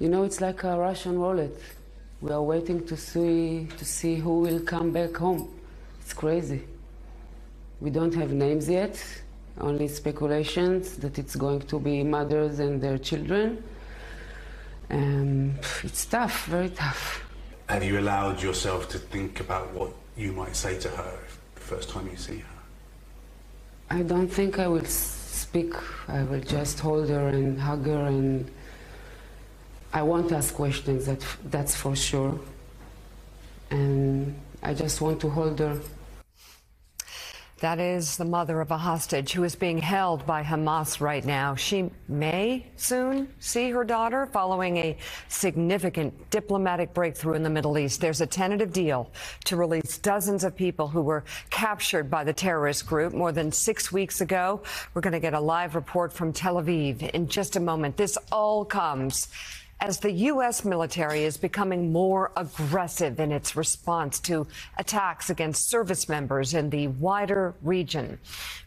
You know, it's like a Russian roulette. We are waiting to see who will come back home. It's crazy. We don't have names yet, only speculations that it's going to be mothers and their children. It's tough, very tough. Have you allowed yourself to think about what you might say to her the first time you see her? I don't think I will speak. I will just hold her and hug her, and I won't ask questions, that's for sure. And I just want to hold her. That is the mother of a hostage who is being held by Hamas right now. She may soon see her daughter following a significant diplomatic breakthrough in the Middle East. There's a tentative deal to release dozens of people who were captured by the terrorist group more than 6 weeks ago. We're going to get a live report from Tel Aviv in just a moment. This all comes as the U.S. military is becoming more aggressive in its response to attacks against service members in the wider region.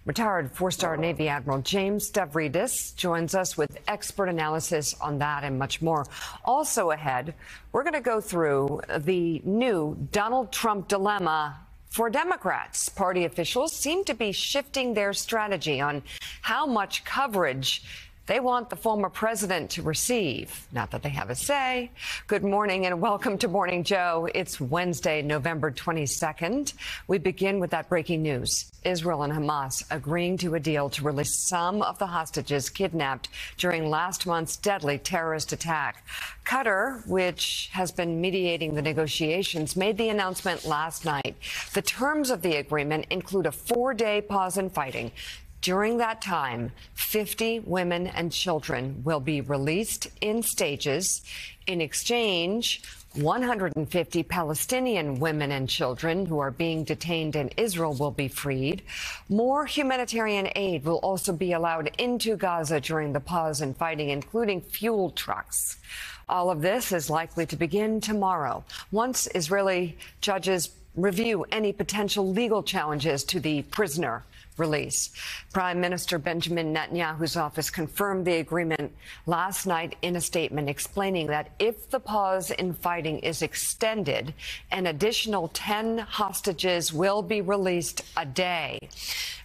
Retired four-star Navy Admiral James Stavridis joins us with expert analysis on that and much more. Also ahead, we're going to go through the new Donald Trump dilemma for Democrats. Party officials seem to be shifting their strategy on how much coverage they want the former president to receive. Not that they have a say. Good morning and welcome to Morning Joe. It's Wednesday, November 22nd. We begin with that breaking news. Israel and Hamas agreeing to a deal to release some of the hostages kidnapped during last month's deadly terrorist attack. Qatar, which has been mediating the negotiations, made the announcement last night. The terms of the agreement include a 4-day pause in fighting. During that time, 50 women and children will be released in stages. In exchange, 150 Palestinian women and children who are being detained in Israel will be freed. More humanitarian aid will also be allowed into Gaza during the pause in fighting, including fuel trucks. All of this is likely to begin tomorrow, once Israeli judges review any potential legal challenges to the prisoner release. Prime Minister Benjamin Netanyahu's office confirmed the agreement last night in a statement explaining that if the pause in fighting is extended, an additional 10 hostages will be released a day.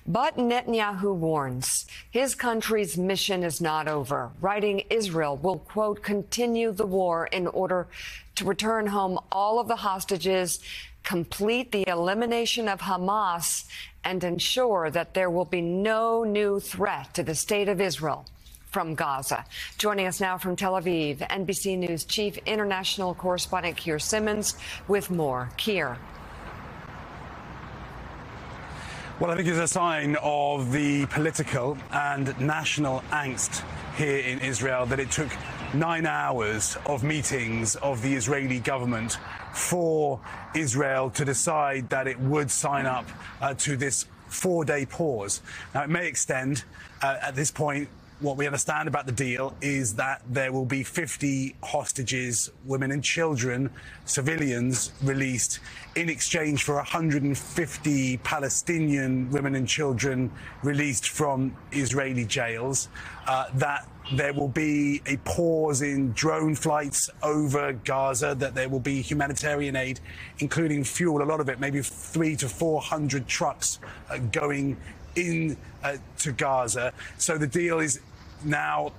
But Netanyahu warns his country's mission is not over, writing Israel will, quote, continue the war in order to return home all of the hostages, complete the elimination of Hamas, and ensure that there will be no new threat to the state of Israel from Gaza. Joining us now from Tel Aviv, NBC News Chief International Correspondent Keir Simmons with more. Keir. Well, I think it's a sign of the political and national angst here in Israel that it took 9 hours of meetings of the Israeli government for Israel to decide that it would sign up to this 4-day pause. Now, it may extend. At this point, what we understand about the deal is that there will be 50 hostages, women and children, civilians, released in exchange for 150 Palestinian women and children released from Israeli jails. That there will be a pause in drone flights over Gaza, that there will be humanitarian aid, including fuel, a lot of it, maybe 300 to 400 trucks going in to Gaza. So the deal is now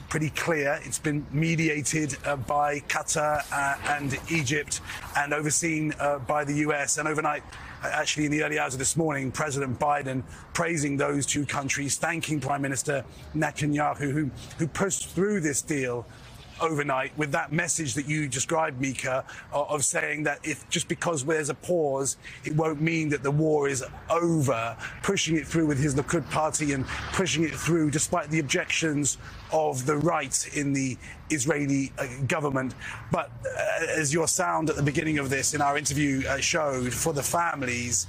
pretty clear. It's been mediated by Qatar and Egypt and overseen by the US. And overnight, actually in the early hours of this morning, President Biden praising those two countries, thanking Prime Minister Netanyahu, who pushed through this deal overnight with that message that you described, Mika, of saying that if just because there's a pause, it won't mean that the war is over, pushing it through with his Likud party and pushing it through despite the objections of the right in the Israeli government. But as your sound at the beginning of this in our interview showed, for the families,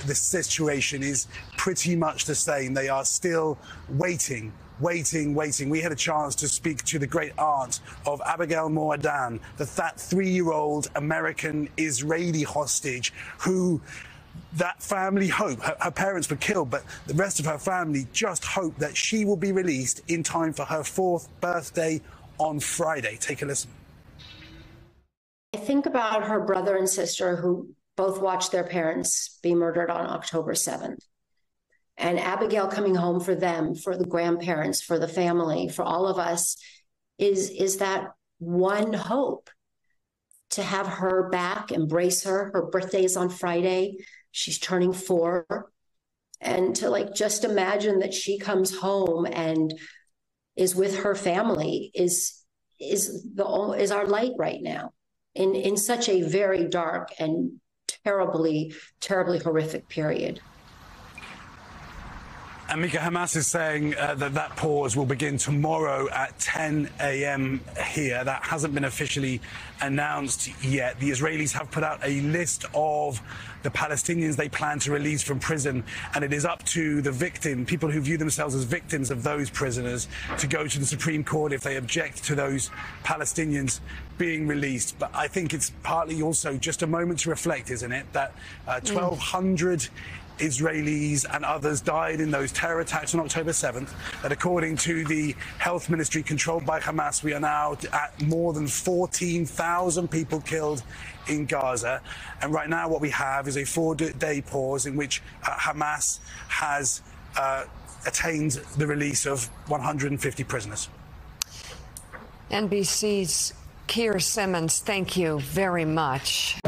the situation is pretty much the same. They are still waiting. We had a chance to speak to the great aunt of Abigail Moadan, that 3-year-old American Israeli hostage who that family hope, her parents were killed, but the rest of her family just hope that she will be released in time for her 4th birthday on Friday. Take a listen. think about her brother and sister who both watched their parents be murdered on October 7th. And Abigail coming home for them, for the grandparents, for the family, for all of us, is that one hope to have her back, embrace her. Her birthday is on Friday. She's turning 4. And to just imagine that she comes home and is with her family is our light right now in such a very dark and terribly horrific period. And Mika, Hamas is saying that pause will begin tomorrow at 10 a.m. here. That hasn't been officially announced yet. The Israelis have put out a list of the Palestinians they plan to release from prison, and it is up to the victim, people who view themselves as victims of those prisoners, to go to the Supreme Court if they object to those Palestinians being released. But I think it's partly also just a moment to reflect, isn't it, that 1,200 Israelis and others died in those terror attacks on October 7th, that according to the health ministry controlled by Hamas, we are now at more than 14,000 people killed in Gaza. And right now what we have is a 4-day pause in which Hamas has attained the release of 150 prisoners. NBC's Keir Simmons, thank you very much.